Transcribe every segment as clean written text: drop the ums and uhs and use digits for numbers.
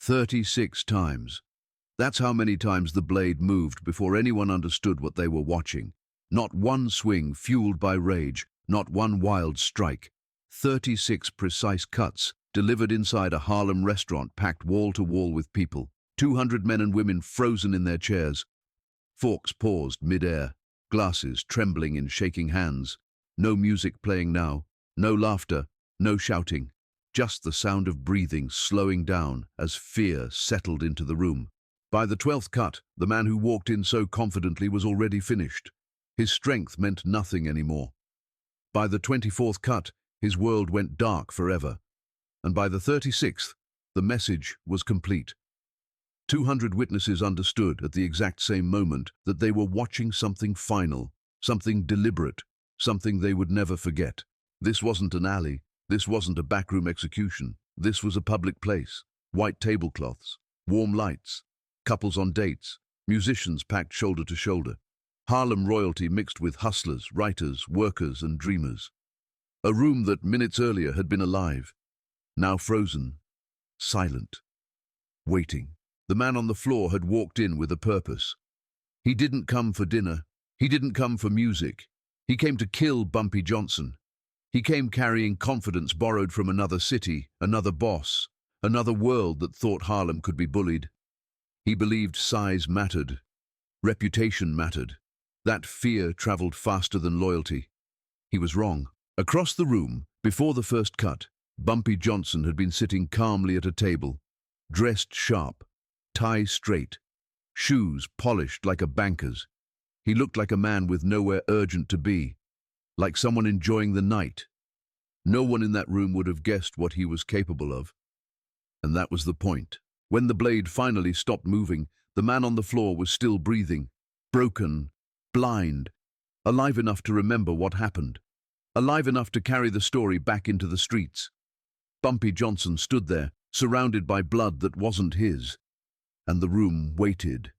36 times. That's how many times the blade moved before anyone understood what they were watching. Not one swing fueled by rage, not one wild strike. 36 precise cuts, delivered inside a Harlem restaurant packed wall to wall with people. 200 men and women frozen in their chairs. Forks paused mid-air, glasses trembling in shaking hands. No music playing now, no laughter, no shouting. Just the sound of breathing slowing down as fear settled into the room. By the 12th cut, the man who walked in so confidently was already finished. His strength meant nothing anymore. By the 24th cut, his world went dark forever. And by the 36th, the message was complete. 200 witnesses understood at the exact same moment that they were watching something final, something deliberate, something they would never forget. This wasn't an alley. This wasn't a backroom execution. This was a public place. White tablecloths, warm lights, couples on dates, musicians packed shoulder to shoulder. Harlem royalty mixed with hustlers, writers, workers, and dreamers. A room that minutes earlier had been alive, now frozen, silent, waiting. The man on the floor had walked in with a purpose. He didn't come for dinner. He didn't come for music. He came to kill Bumpy Johnson. He came carrying confidence borrowed from another city, another boss, another world that thought Harlem could be bullied. He believed size mattered, reputation mattered. That fear traveled faster than loyalty. He was wrong. Across the room, before the first cut, Bumpy Johnson had been sitting calmly at a table, dressed sharp, tie straight, shoes polished like a banker's. He looked like a man with nowhere urgent to be, like someone enjoying the night. No one in that room would have guessed what he was capable of. And that was the point. When the blade finally stopped moving, the man on the floor was still breathing, broken, blind, alive enough to remember what happened, alive enough to carry the story back into the streets. Bumpy Johnson stood there, surrounded by blood that wasn't his, and the room waited.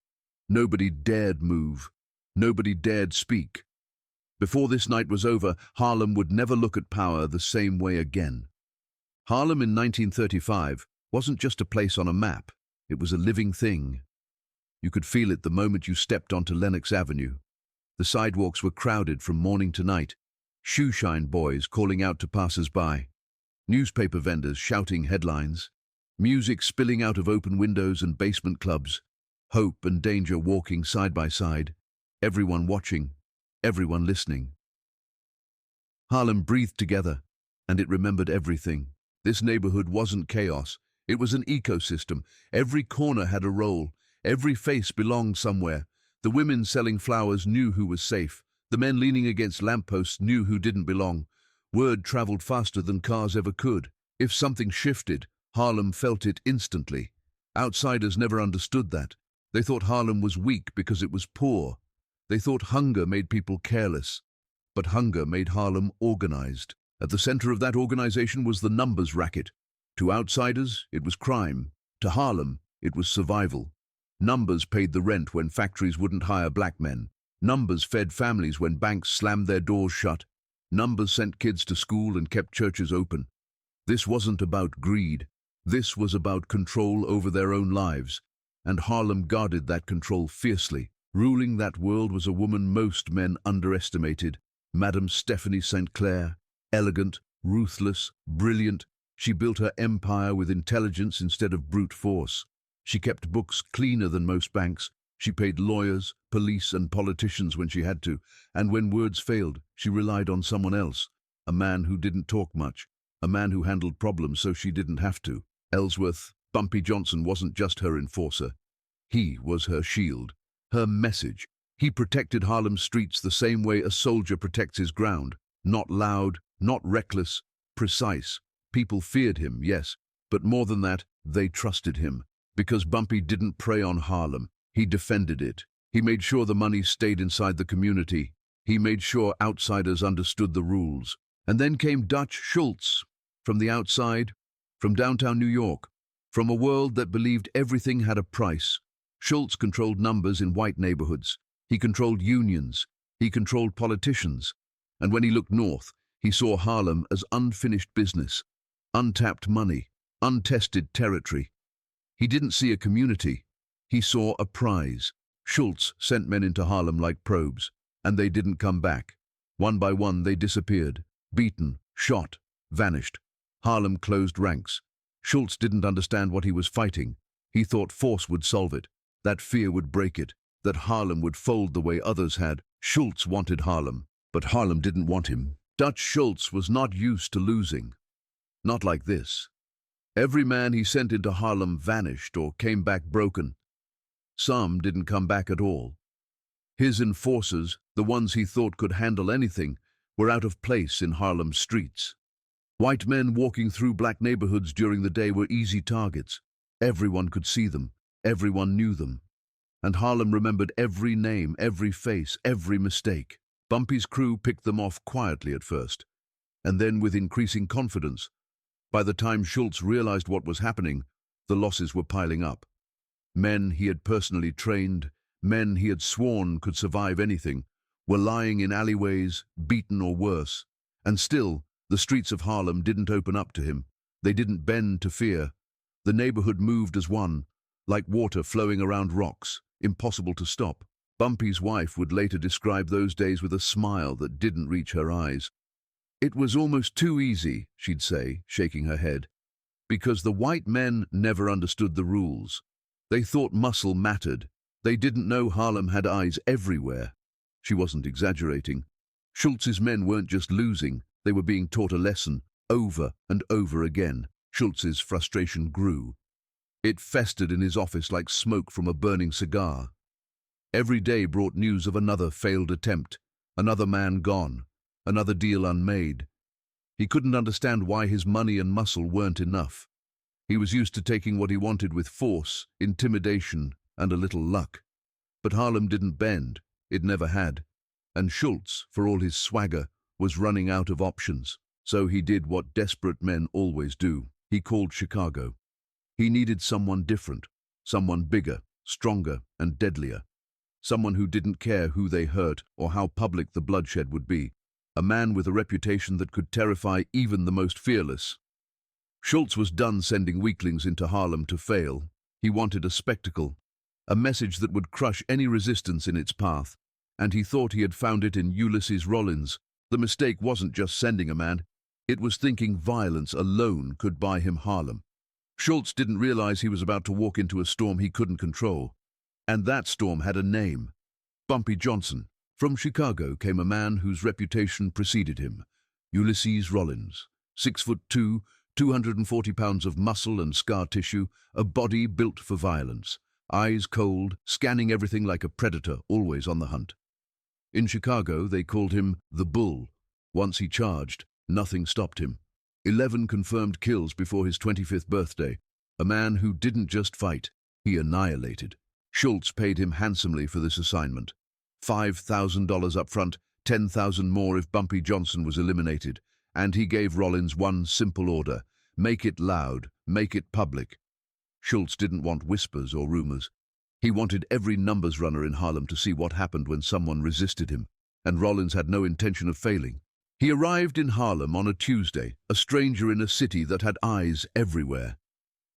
Nobody dared move. Nobody dared speak. Before this night was over, Harlem would never look at power the same way again. Harlem in 1935 wasn't just a place on a map. It was a living thing. You could feel it the moment you stepped onto Lenox Avenue. The sidewalks were crowded from morning to night, shoeshine boys calling out to passers-by, newspaper vendors shouting headlines, music spilling out of open windows and basement clubs, hope and danger walking side by side, everyone watching, everyone listening. Harlem breathed together, and it remembered everything. This neighborhood wasn't chaos. It was an ecosystem. Every corner had a role. Every face belonged somewhere. The women selling flowers knew who was safe. The men leaning against lampposts knew who didn't belong. Word traveled faster than cars ever could. If something shifted, Harlem felt it instantly. Outsiders never understood that. They thought Harlem was weak because it was poor. They thought hunger made people careless. But hunger made Harlem organized. At the center of that organization was the numbers racket. To outsiders, it was crime. To Harlem, it was survival. Numbers paid the rent when factories wouldn't hire black men. Numbers fed families when banks slammed their doors shut. Numbers sent kids to school and kept churches open. This wasn't about greed. This was about control over their own lives. And Harlem guarded that control fiercely. Ruling that world was a woman most men underestimated, Madame Stephanie St. Clair. Elegant, ruthless, brilliant, she built her empire with intelligence instead of brute force. She kept books cleaner than most banks. She paid lawyers, police, and politicians when she had to. And when words failed, she relied on someone else. A man who didn't talk much. A man who handled problems so she didn't have to. Ellsworth, Bumpy Johnson wasn't just her enforcer. He was her shield, her message. He protected Harlem's streets the same way a soldier protects his ground. Not loud, not reckless, precise. People feared him, yes, but more than that, they trusted him. Because Bumpy didn't prey on Harlem, he defended it. He made sure the money stayed inside the community. He made sure outsiders understood the rules. And then came Dutch Schultz, from the outside, from downtown New York, from a world that believed everything had a price. Schultz controlled numbers in white neighborhoods. He controlled unions. He controlled politicians. And when he looked north, he saw Harlem as unfinished business, untapped money, untested territory. He didn't see a community. He saw a prize. Schultz sent men into Harlem like probes, and they didn't come back. One by one, they disappeared, beaten, shot, vanished. Harlem closed ranks. Schultz didn't understand what he was fighting. He thought force would solve it, that fear would break it, that Harlem would fold the way others had. Schultz wanted Harlem, but Harlem didn't want him. Dutch Schultz was not used to losing. Not like this. Every man he sent into Harlem vanished or came back broken. Some didn't come back at all. His enforcers, the ones he thought could handle anything, were out of place in Harlem's streets. White men walking through black neighborhoods during the day were easy targets. Everyone could see them. Everyone knew them. And Harlem remembered every name, every face, every mistake. Bumpy's crew picked them off quietly at first, and then with increasing confidence. By the time Schultz realized what was happening, the losses were piling up. Men he had personally trained, men he had sworn could survive anything, were lying in alleyways, beaten or worse. And still, the streets of Harlem didn't open up to him. They didn't bend to fear. The neighborhood moved as one, like water flowing around rocks, impossible to stop. Bumpy's wife would later describe those days with a smile that didn't reach her eyes. It was almost too easy, she'd say, shaking her head, because the white men never understood the rules. They thought muscle mattered. They didn't know Harlem had eyes everywhere. She wasn't exaggerating. Schultz's men weren't just losing, they were being taught a lesson, over and over again. Schultz's frustration grew. It festered in his office like smoke from a burning cigar. Every day brought news of another failed attempt, another man gone, another deal unmade. He couldn't understand why his money and muscle weren't enough. He was used to taking what he wanted with force, intimidation, and a little luck. But Harlem didn't bend. It never had. And Schultz, for all his swagger, was running out of options. So he did what desperate men always do. He called Chicago. He needed someone different, someone bigger, stronger, and deadlier. Someone who didn't care who they hurt or how public the bloodshed would be. A man with a reputation that could terrify even the most fearless. Schultz was done sending weaklings into Harlem to fail. He wanted a spectacle, a message that would crush any resistance in its path. And he thought he had found it in Ulysses Rollins. The mistake wasn't just sending a man. It was thinking violence alone could buy him Harlem. Schultz didn't realize he was about to walk into a storm he couldn't control. And that storm had a name. Bumpy Johnson. From Chicago came a man whose reputation preceded him. Ulysses Rollins. 6'2", 240 pounds of muscle and scar tissue, a body built for violence. Eyes cold, scanning everything like a predator, always on the hunt. In Chicago, they called him the Bull. Once he charged, nothing stopped him. 11 confirmed kills before his 25th birthday. A man who didn't just fight, he annihilated. Schultz paid him handsomely for this assignment. $5,000 up front, $10,000 more if Bumpy Johnson was eliminated. And he gave Rollins one simple order: make it loud, make it public. Schultz didn't want whispers or rumors. He wanted every numbers runner in Harlem to see what happened when someone resisted him, and Rollins had no intention of failing. He arrived in Harlem on a Tuesday, a stranger in a city that had eyes everywhere.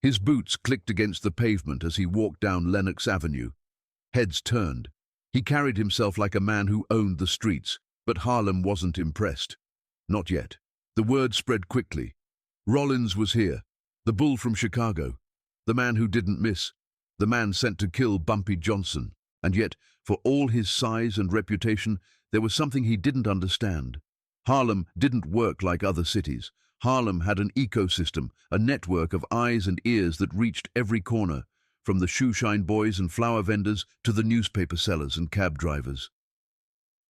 His boots clicked against the pavement as he walked down Lenox Avenue. Heads turned. He carried himself like a man who owned the streets, but Harlem wasn't impressed. Not yet. The word spread quickly. Rollins was here, the Bull from Chicago, the man who didn't miss, the man sent to kill Bumpy Johnson. And yet, for all his size and reputation, there was something he didn't understand. Harlem didn't work like other cities. Harlem had an ecosystem, a network of eyes and ears that reached every corner, from the shoeshine boys and flower vendors to the newspaper sellers and cab drivers.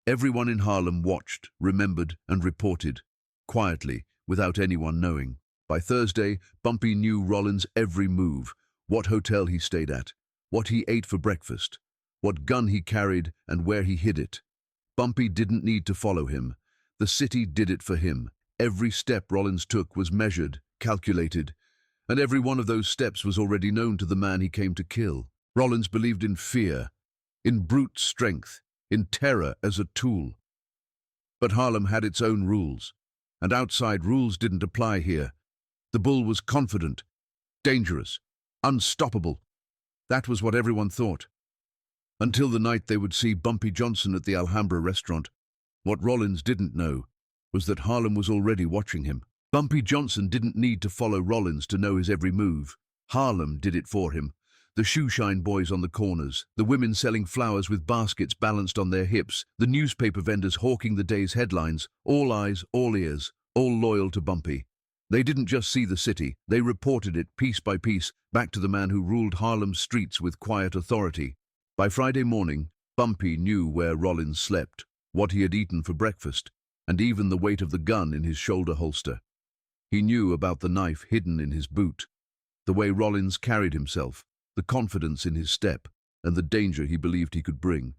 Everyone in Harlem watched, remembered, and reported, quietly, without anyone knowing. By Thursday, Bumpy knew Rollins' every move, what hotel he stayed at, what he ate for breakfast, what gun he carried, and where he hid it. Bumpy didn't need to follow him. The city did it for him. Every step Rollins took was measured, calculated, and every one of those steps was already known to the man he came to kill. Rollins believed in fear, in brute strength, in terror as a tool. But Harlem had its own rules, and outside rules didn't apply here. The Bull was confident, dangerous, Unstoppable. That was what everyone thought. Until the night they would see Bumpy Johnson at the Alhambra restaurant. What Rollins didn't know was that Harlem was already watching him. Bumpy Johnson didn't need to follow Rollins to know his every move. Harlem did it for him. The shoeshine boys on the corners, the women selling flowers with baskets balanced on their hips, the newspaper vendors hawking the day's headlines, all eyes, all ears, all loyal to Bumpy. They didn't just see the city, they reported it piece by piece back to the man who ruled Harlem's streets with quiet authority. By Friday morning, Bumpy knew where Rollins slept, what he had eaten for breakfast, and even the weight of the gun in his shoulder holster. He knew about the knife hidden in his boot, the way Rollins carried himself, the confidence in his step, and the danger he believed he could bring.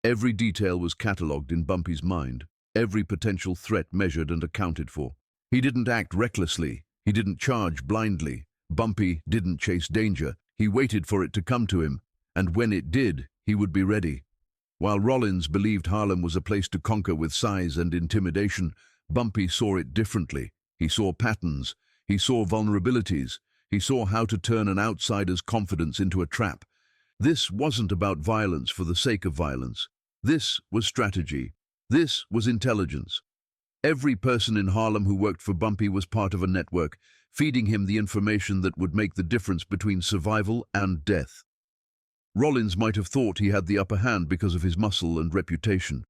Every detail was catalogued in Bumpy's mind, every potential threat measured and accounted for. He didn't act recklessly, he didn't charge blindly. Bumpy didn't chase danger, he waited for it to come to him, and when it did, he would be ready. While Rollins believed Harlem was a place to conquer with size and intimidation, Bumpy saw it differently. He saw patterns, he saw vulnerabilities, he saw how to turn an outsider's confidence into a trap. This wasn't about violence for the sake of violence. This was strategy. This was intelligence. Every person in Harlem who worked for Bumpy was part of a network, feeding him the information that would make the difference between survival and death. Rollins might have thought he had the upper hand because of his muscle and reputation.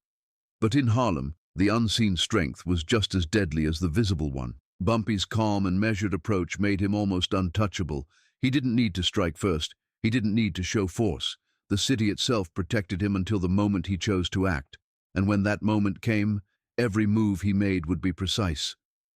But in Harlem, the unseen strength was just as deadly as the visible one. Bumpy's calm and measured approach made him almost untouchable. He didn't need to strike first. He didn't need to show force. The city itself protected him until the moment he chose to act. And when that moment came, every move he made would be precise,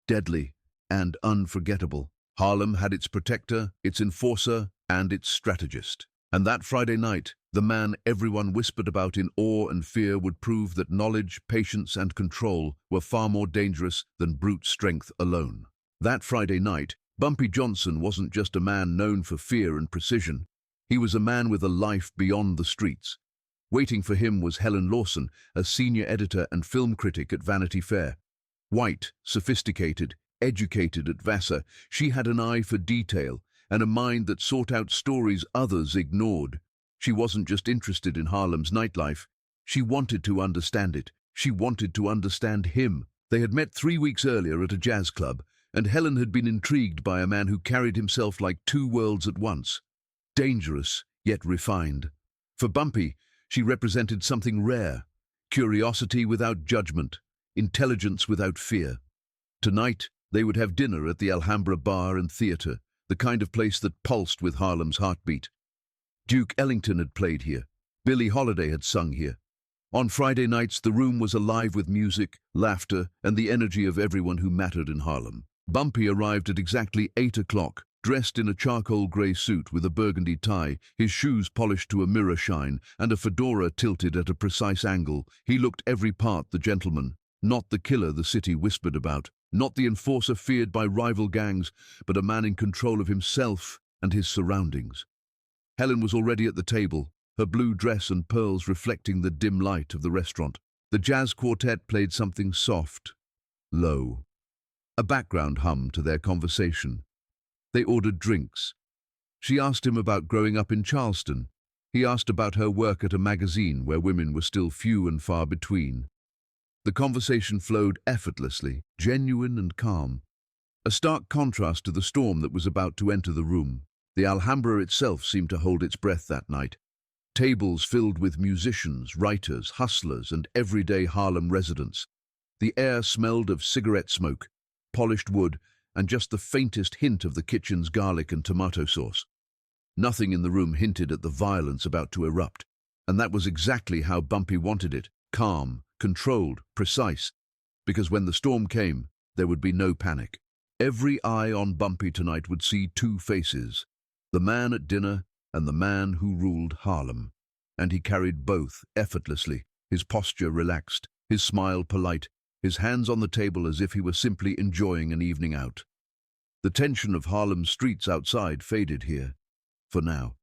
deadly, and unforgettable. Harlem had its protector, its enforcer, and its strategist. And that Friday night, the man everyone whispered about in awe and fear would prove that knowledge, patience, and control were far more dangerous than brute strength alone. That Friday night, Bumpy Johnson wasn't just a man known for fear and precision. He was a man with a life beyond the streets. Waiting for him was Helen Lawson, a senior editor and film critic at Vanity Fair. White, sophisticated, educated at Vassar, she had an eye for detail and a mind that sought out stories others ignored. She wasn't just interested in Harlem's nightlife. She wanted to understand it. She wanted to understand him. They had met 3 weeks earlier at a jazz club, and Helen had been intrigued by a man who carried himself like two worlds at once. Dangerous, yet refined. For Bumpy, she represented something rare. Curiosity without judgment. Intelligence without fear. Tonight, they would have dinner at the Alhambra Bar and Theatre, the kind of place that pulsed with Harlem's heartbeat. Duke Ellington had played here. Billie Holiday had sung here. On Friday nights, the room was alive with music, laughter, and the energy of everyone who mattered in Harlem. Bumpy arrived at exactly 8 o'clock, dressed in a charcoal grey suit with a burgundy tie, his shoes polished to a mirror shine, and a fedora tilted at a precise angle. He looked every part the gentleman, not the killer the city whispered about, not the enforcer feared by rival gangs, but a man in control of himself and his surroundings. Helen was already at the table, her blue dress and pearls reflecting the dim light of the restaurant. The jazz quartet played something soft, low, a background hum to their conversation. They ordered drinks. She asked him about growing up in Charleston. He asked about her work at a magazine where women were still few and far between. The conversation flowed effortlessly, genuine and calm, a stark contrast to the storm that was about to enter the room. The Alhambra itself seemed to hold its breath that night. Tables filled with musicians, writers, hustlers, and everyday Harlem residents. The air smelled of cigarette smoke, polished wood, and just the faintest hint of the kitchen's garlic and tomato sauce. Nothing in the room hinted at the violence about to erupt, and that was exactly how Bumpy wanted it, calm, controlled, precise, because when the storm came, there would be no panic. Every eye on Bumpy tonight would see two faces, the man at dinner and the man who ruled Harlem. And he carried both effortlessly, his posture relaxed, his smile polite, his hands on the table as if he were simply enjoying an evening out. The tension of Harlem's streets outside faded here, for now.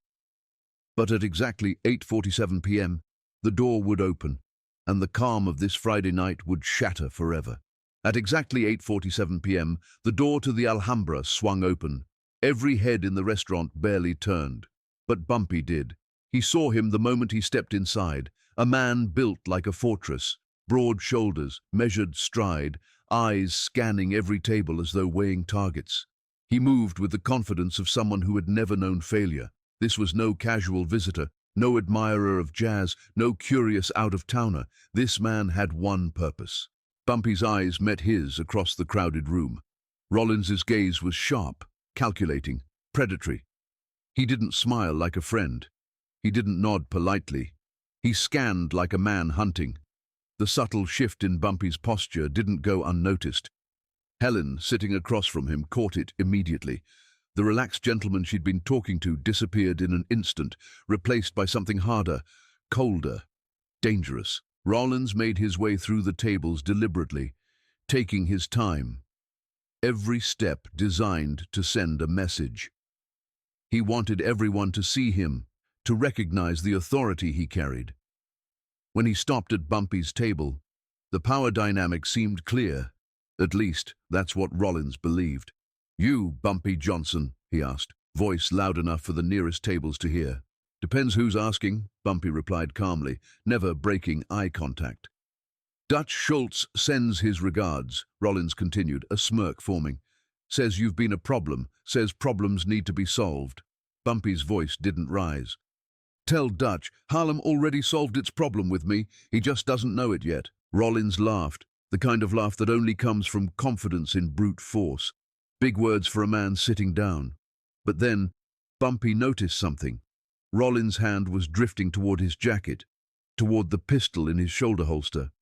But at exactly 8:47 p.m., the door would open, and the calm of this Friday night would shatter forever. At exactly 8:47 p.m., the door to the Alhambra swung open, Every head in the restaurant barely turned. But Bumpy did. He saw him the moment he stepped inside, a man built like a fortress, broad shoulders, measured stride, eyes scanning every table as though weighing targets. He moved with the confidence of someone who had never known failure. This was no casual visitor, no admirer of jazz, no curious out-of-towner. This man had one purpose. Bumpy's eyes met his across the crowded room. Rollins's gaze was sharp, calculating, predatory. He didn't smile like a friend. He didn't nod politely. He scanned like a man hunting. The subtle shift in Bumpy's posture didn't go unnoticed. Helen, sitting across from him, caught it immediately. The relaxed gentleman she'd been talking to disappeared in an instant, replaced by something harder, colder, dangerous. Rollins made his way through the tables deliberately, taking his time. Every step designed to send a message. He wanted everyone to see him, to recognize the authority he carried. When he stopped at Bumpy's table, the power dynamic seemed clear. At least, that's what Rollins believed. "You, Bumpy Johnson?" he asked, voice loud enough for the nearest tables to hear. "Depends who's asking," Bumpy replied calmly, never breaking eye contact. "Dutch Schultz sends his regards," Rollins continued, a smirk forming. "Says you've been a problem, says problems need to be solved." Bumpy's voice didn't rise. "Tell Dutch, Harlem already solved its problem with me, he just doesn't know it yet." Rollins laughed, the kind of laugh that only comes from confidence in brute force. Big words for a man sitting down. But then, Bumpy noticed something. Rollins' hand was drifting toward his jacket, toward the pistol in his shoulder holster.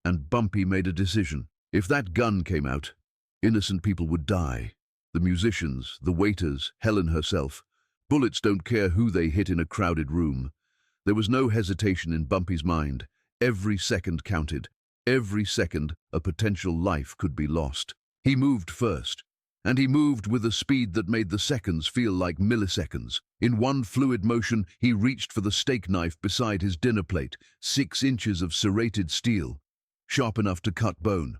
And Bumpy made a decision. If that gun came out, innocent people would die. The musicians, the waiters, Helen herself. Bullets don't care who they hit in a crowded room. There was no hesitation in Bumpy's mind. Every second counted. Every second, a potential life could be lost. He moved first. And he moved with a speed that made the seconds feel like milliseconds. In one fluid motion, he reached for the steak knife beside his dinner plate, 6 inches of serrated steel, sharp enough to cut bone.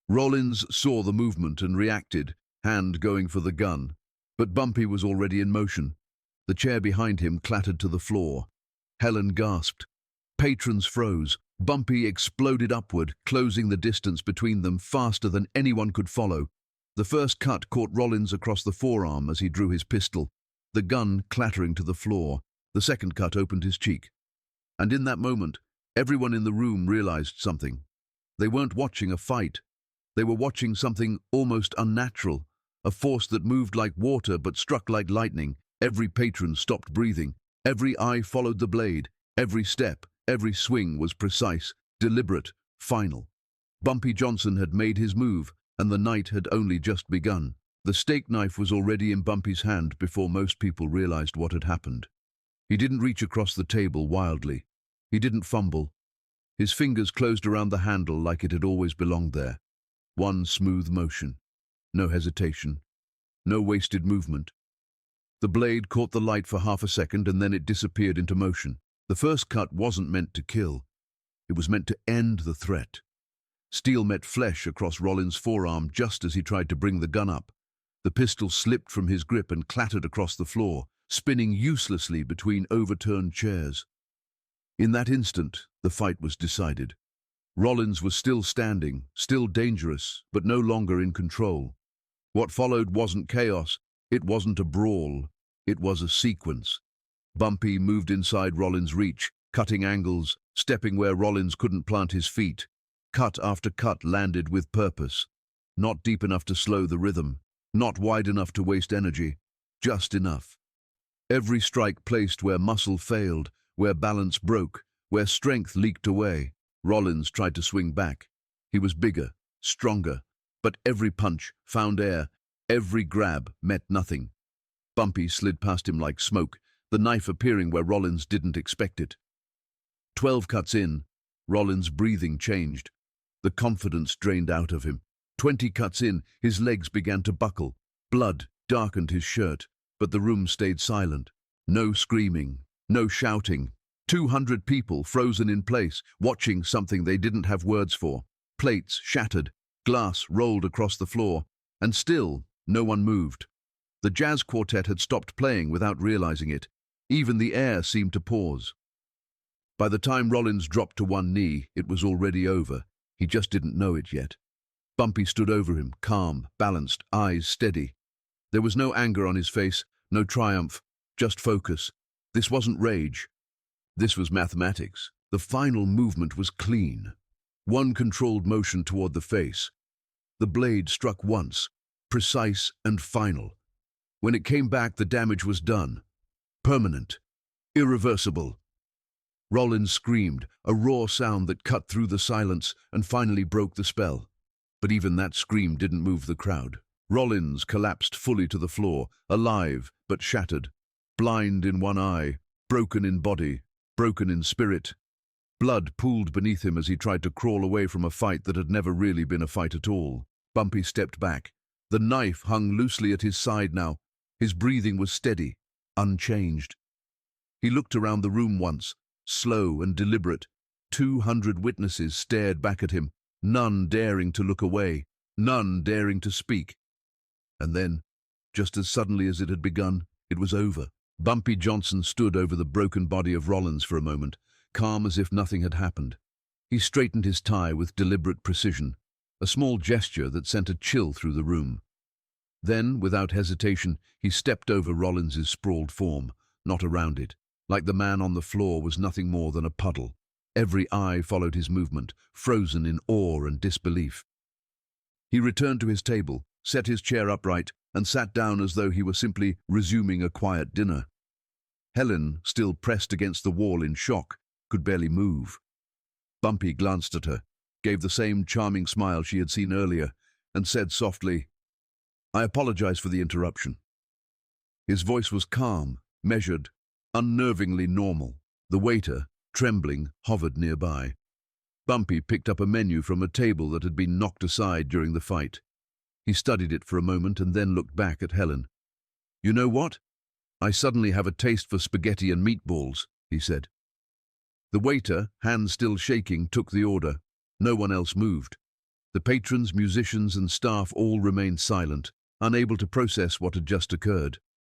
Rollins saw the movement and reacted, hand going for the gun. But Bumpy was already in motion. The chair behind him clattered to the floor. Helen gasped. Patrons froze. Bumpy exploded upward, closing the distance between them faster than anyone could follow. The first cut caught Rollins across the forearm as he drew his pistol, the gun clattering to the floor. The second cut opened his cheek. And in that moment, everyone in the room realized something. They weren't watching a fight. They were watching something almost unnatural, a force that moved like water but struck like lightning. Every patron stopped breathing. Every eye followed the blade. Every step, every swing was precise, deliberate, final. Bumpy Johnson had made his move, and the night had only just begun. The steak knife was already in Bumpy's hand before most people realized what had happened. He didn't reach across the table wildly. He didn't fumble. His fingers closed around the handle like it had always belonged there. One smooth motion. No hesitation. No wasted movement. The blade caught the light for half a second and then it disappeared into motion. The first cut wasn't meant to kill. It was meant to end the threat. Steel met flesh across Rollins' forearm just as he tried to bring the gun up. The pistol slipped from his grip and clattered across the floor, spinning uselessly between overturned chairs. In that instant, the fight was decided. Rollins was still standing, still dangerous, but no longer in control. What followed wasn't chaos. It wasn't a brawl. It was a sequence. Bumpy moved inside Rollins' reach, cutting angles, stepping where Rollins couldn't plant his feet. Cut after cut landed with purpose. Not deep enough to slow the rhythm. Not wide enough to waste energy. Just enough. Every strike placed where muscle failed, where balance broke, where strength leaked away. Rollins tried to swing back. He was bigger, stronger, but every punch found air. Every grab met nothing. Bumpy slid past him like smoke, the knife appearing where Rollins didn't expect it. 12 cuts in, Rollins' breathing changed. The confidence drained out of him. 20 cuts in, his legs began to buckle. Blood darkened his shirt, but the room stayed silent. No screaming, no shouting. 200 people frozen in place, watching something they didn't have words for. Plates shattered, glass rolled across the floor, and still no one moved. The jazz quartet had stopped playing without realizing it. Even the air seemed to pause. By the time Rollins dropped to one knee, it was already over. He just didn't know it yet. Bumpy stood over him, calm, balanced, eyes steady. There was no anger on his face, no triumph, just focus. This wasn't rage. This was mathematics. The final movement was clean. One controlled motion toward the face. The blade struck once, precise and final. When it came back, the damage was done. Permanent. Irreversible. Rollins screamed, a raw sound that cut through the silence and finally broke the spell. But even that scream didn't move the crowd. Rollins collapsed fully to the floor, alive but shattered, blind in one eye, broken in body, broken in spirit. Blood pooled beneath him as he tried to crawl away from a fight that had never really been a fight at all. Bumpy stepped back. The knife hung loosely at his side now. His breathing was steady, unchanged. He looked around the room once, slow and deliberate. 200 witnesses stared back at him, none daring to look away, none daring to speak. And then, just as suddenly as it had begun, it was over. Bumpy Johnson stood over the broken body of Rollins for a moment, calm as if nothing had happened. He straightened his tie with deliberate precision, a small gesture that sent a chill through the room. Then, without hesitation, he stepped over Rollins's sprawled form, not around it. Like the man on the floor was nothing more than a puddle. Every eye followed his movement, frozen in awe and disbelief. He returned to his table, set his chair upright, and sat down as though he were simply resuming a quiet dinner. Helen, still pressed against the wall in shock, could barely move. Bumpy glanced at her, gave the same charming smile she had seen earlier, and said softly, "I apologize for the interruption." His voice was calm, measured, unnervingly normal. The waiter, trembling, hovered nearby. Bumpy picked up a menu from a table that had been knocked aside during the fight. He studied it for a moment and then looked back at Helen. "You know what? I suddenly have a taste for spaghetti and meatballs," he said. The waiter, hands still shaking, took the order. No one else moved. The patrons, musicians, and staff all remained silent, unable to process what had just occurred.